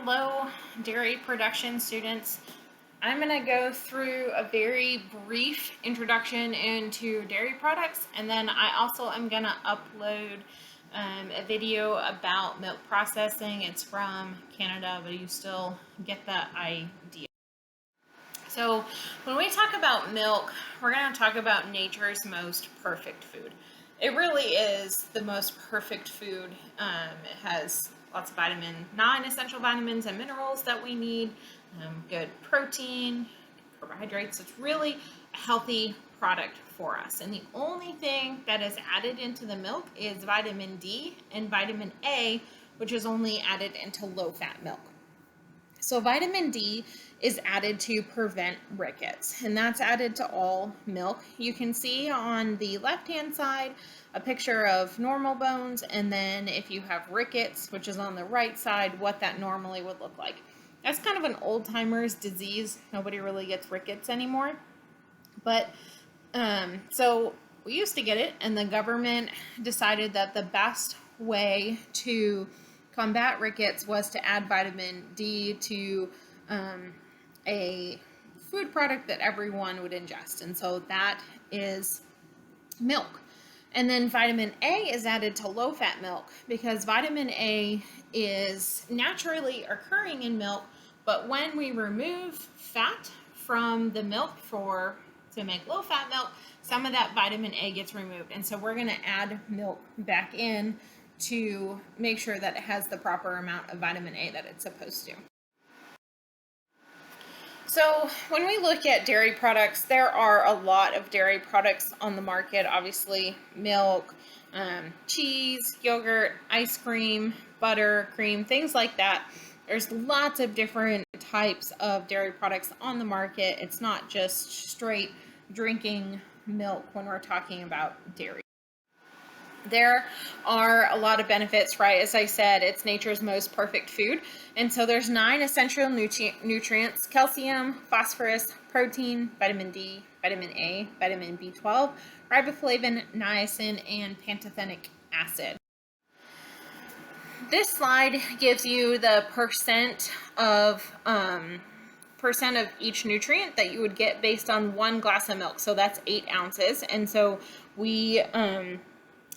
Hello, dairy production students. I'm going to go through a very brief introduction into dairy products, and then I also am going to upload a video about milk processing. It's from Canada, but you still get the idea. So when we talk about milk, we're going to talk about nature's most perfect food. It really is the most perfect food. It has lots of non-essential vitamins and minerals that we need, good protein, carbohydrates. It's really a healthy product for us. And the only thing that is added into the milk is vitamin D and vitamin A, which is only added into low-fat milk. So vitamin D is added to prevent rickets, and that's added to all milk. You can see on the left-hand side a picture of normal bones, and then if you have rickets, which is on the right side, what that normally would look like. That's kind of an old-timer's disease. Nobody really gets rickets anymore. But so we used to get it, and the government decided that the best way to combat rickets was to add vitamin D to a food product that everyone would ingest. And so that is milk. And then vitamin A is added to low-fat milk because vitamin A is naturally occurring in milk, but when we remove fat from the milk to make low-fat milk, some of that vitamin A gets removed. And so we're going to add milk back in to make sure that it has the proper amount of vitamin A that it's supposed to. So when we look at dairy products, there are a lot of dairy products on the market. Obviously, milk, cheese, yogurt, ice cream, butter, cream, things like that. There's lots of different types of dairy products on the market. It's not just straight drinking milk when we're talking about dairy. There are a lot of benefits, right? As I said, it's nature's most perfect food. And so there's 9 essential nutrients: calcium, phosphorus, protein, vitamin D, vitamin A, vitamin B12, riboflavin, niacin, and pantothenic acid. This slide gives you the percent of each nutrient that you would get based on 1 glass of milk. So that's 8 ounces. And so we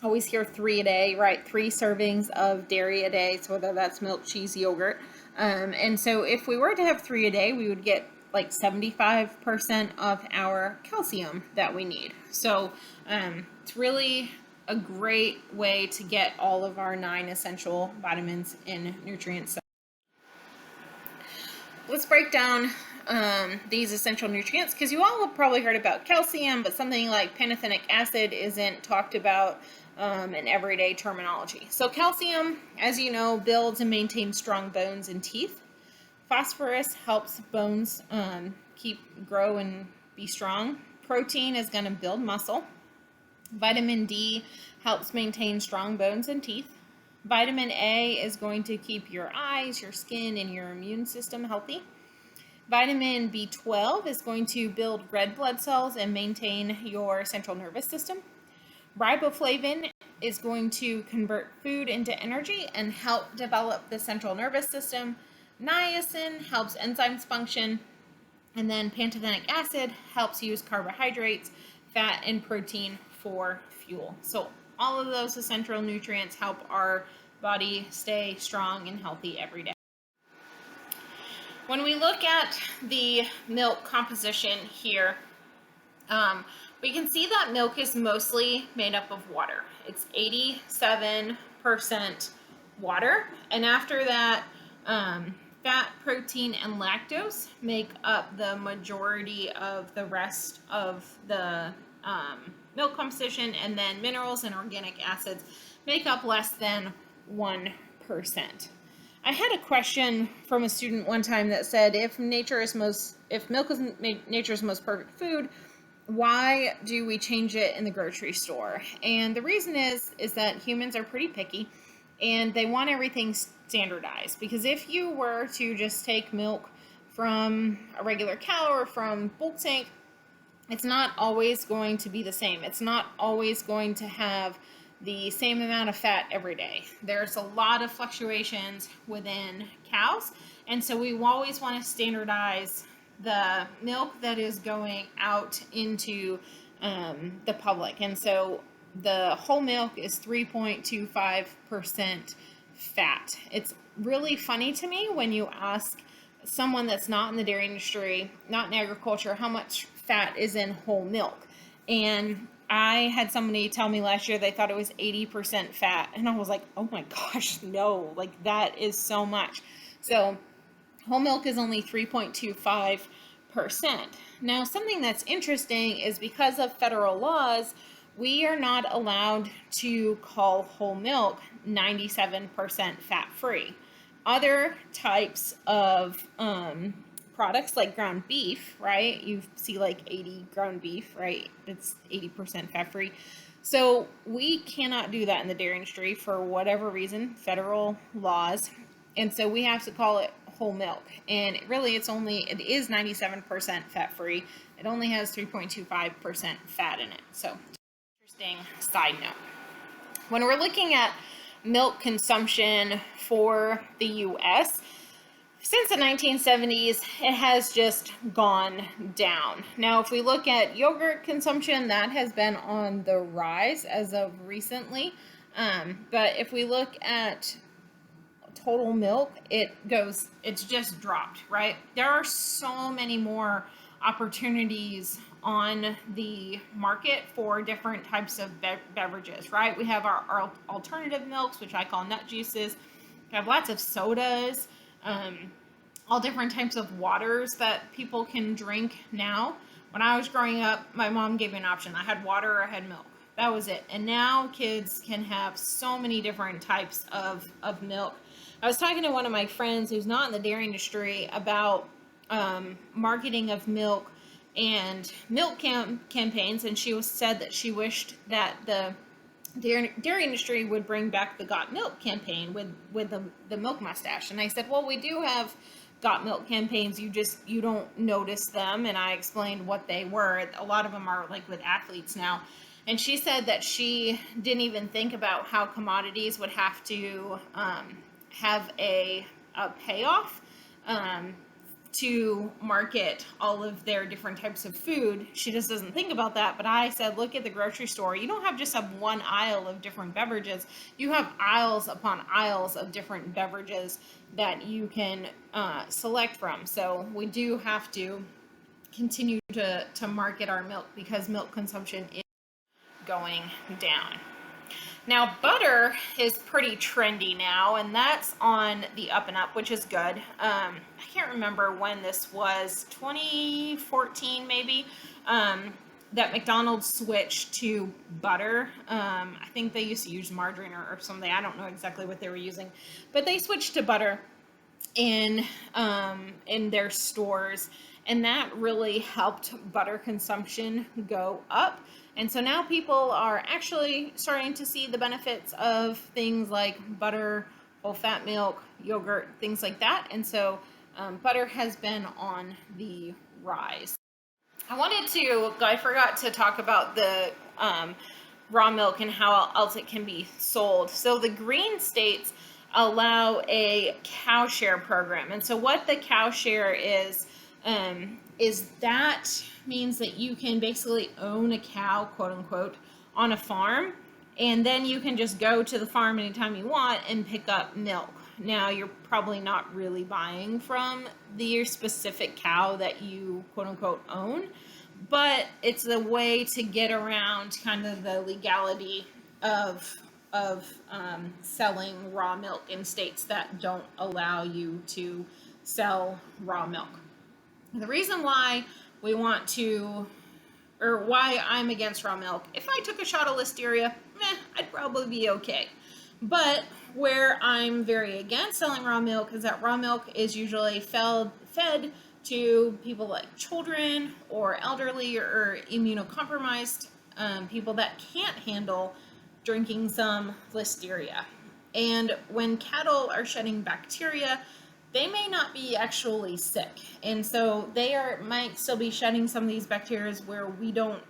always hear 3 a day, right? 3 servings of dairy a day, so whether that's milk, cheese, yogurt. And so if we were to have 3 a day, we would get like 75% of our calcium that we need. So it's really a great way to get all of our 9 essential vitamins and nutrients. Let's break down these essential nutrients, because you all have probably heard about calcium, but something like pantothenic acid isn't talked about in everyday terminology. So calcium, as you know, builds and maintains strong bones and teeth. Phosphorus helps bones grow and be strong. Protein is going to build muscle. Vitamin D helps maintain strong bones and teeth. Vitamin A is going to keep your eyes, your skin, and your immune system healthy. Vitamin B12 is going to build red blood cells and maintain your central nervous system. Riboflavin is going to convert food into energy and help develop the central nervous system. Niacin helps enzymes function. And then pantothenic acid helps use carbohydrates, fat, and protein for fuel. So all of those essential nutrients help our body stay strong and healthy every day. When we look at the milk composition here, we can see that milk is mostly made up of water. It's 87% water, and after that, fat, protein, and lactose make up the majority of the rest of the milk composition, and then minerals and organic acids make up less than 1%. I had a question from a student one time that said, if milk is nature's most perfect food, why do we change it in the grocery store? And the reason is that humans are pretty picky, and they want everything standardized. Because if you were to just take milk from a regular cow or from bulk tank, it's not always going to be the same. It's not always going to have the same amount of fat every day. There's a lot of fluctuations within cows, and so we always want to standardize the milk that is going out into the public. And so the whole milk is 3.25% fat. It's really funny to me when you ask someone that's not in the dairy industry, not in agriculture, how much fat is in whole milk. And I had somebody tell me last year they thought it was 80% fat, and I was like, oh my gosh, no, like that is so much. So whole milk is only 3.25%. Now, something that's interesting is because of federal laws, we are not allowed to call whole milk 97% fat-free. Other types of products like ground beef, right? You see like 80 ground beef, right? It's 80% fat-free. So we cannot do that in the dairy industry for whatever reason, federal laws. And so we have to call it whole milk. And really it is 97% fat-free. It only has 3.25% fat in it. So interesting side note. When we're looking at milk consumption for the U.S., since the 1970s, it has just gone down. Now, if we look at yogurt consumption, that has been on the rise as of recently. But if we look at total milk, it's just dropped, right? There are so many more opportunities on the market for different types of beverages, right? We have our alternative milks, which I call nut juices. We have lots of sodas, all different types of waters that people can drink now. When I was growing up, my mom gave me an option. I had water or I had milk. That was it. And now kids can have so many different types of milk. I was talking to one of my friends who's not in the dairy industry about marketing of milk and milk campaigns, and she said that she wished that the dairy industry would bring back the Got Milk campaign with the milk mustache. And I said, well, we do have Got Milk campaigns, you don't notice them. And I explained what they were. A lot of them are like with athletes now. And she said that she didn't even think about how commodities would have to have a payoff to market all of their different types of food. She just doesn't think about that. But I said, look at the grocery store. You don't just have one aisle of different beverages. You have aisles upon aisles of different beverages that you can select from. So we do have to continue to market our milk because milk consumption is going down. Now, butter is pretty trendy now, and that's on the up and up, which is good. I can't remember when this was, 2014 maybe, that McDonald's switched to butter. I think they used to use margarine or something. I don't know exactly what they were using, but they switched to butter in their stores, and that really helped butter consumption go up. And so now people are actually starting to see the benefits of things like butter, whole fat milk, yogurt, things like that. And so butter has been on the rise. I forgot to talk about the raw milk and how else it can be sold. So the green states allow a cow share program. And so what the cow share is that means that you can basically own a cow, quote unquote, on a farm, and then you can just go to the farm anytime you want and pick up milk. Now, you're probably not really buying from the specific cow that you, quote unquote, own, but it's a way to get around kind of the legality of selling raw milk in states that don't allow you to sell raw milk. The reason why why I'm against raw milk, if I took a shot of Listeria, I'd probably be okay. But where I'm very against selling raw milk is that raw milk is usually fed to people like children or elderly or immunocompromised people that can't handle drinking some Listeria. And when cattle are shedding bacteria, they may not be actually sick. And so they might still be shedding some of these bacteria where we don't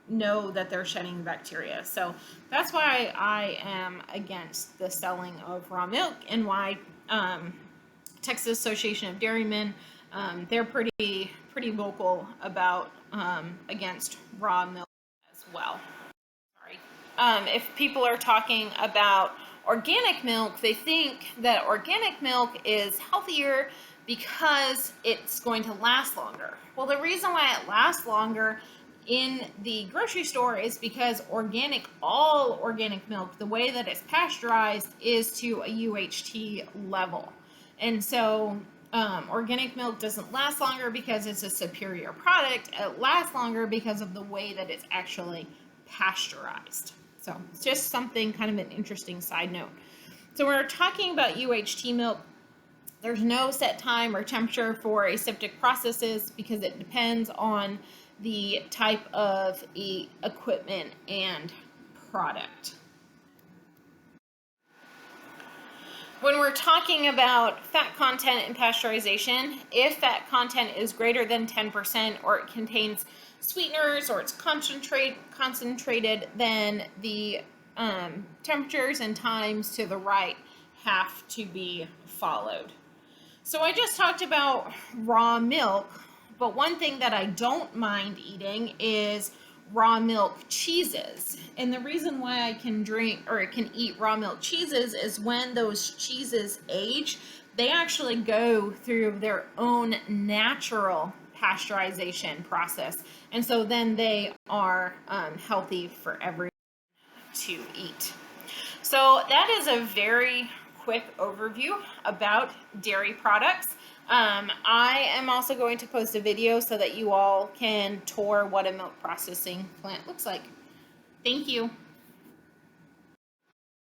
know that they're shedding bacteria. So that's why I am against the selling of raw milk, and why Texas Association of Dairymen, they're pretty vocal about against raw milk as well. Sorry. If people are talking about organic milk, they think that organic milk is healthier because it's going to last longer. Well, the reason why it lasts longer in the grocery store is because all organic milk, the way that it's pasteurized is to a UHT level. And so organic milk doesn't last longer because it's a superior product. It lasts longer because of the way that it's actually pasteurized. So it's just something, kind of an interesting side note. So when we're talking about UHT milk, there's no set time or temperature for aseptic processes because it depends on the type of equipment and product. When we're talking about fat content in pasteurization, if fat content is greater than 10% or it contains sweeteners or it's concentrated, then the temperatures and times to the right have to be followed. So I just talked about raw milk, but one thing that I don't mind eating is raw milk cheeses. And the reason why I can drink or can eat raw milk cheeses is when those cheeses age, they actually go through their own natural pasteurization process. And so then they are healthy for everyone to eat. So that is a very quick overview about dairy products. I am also going to post a video so that you all can tour what a milk processing plant looks like. Thank you.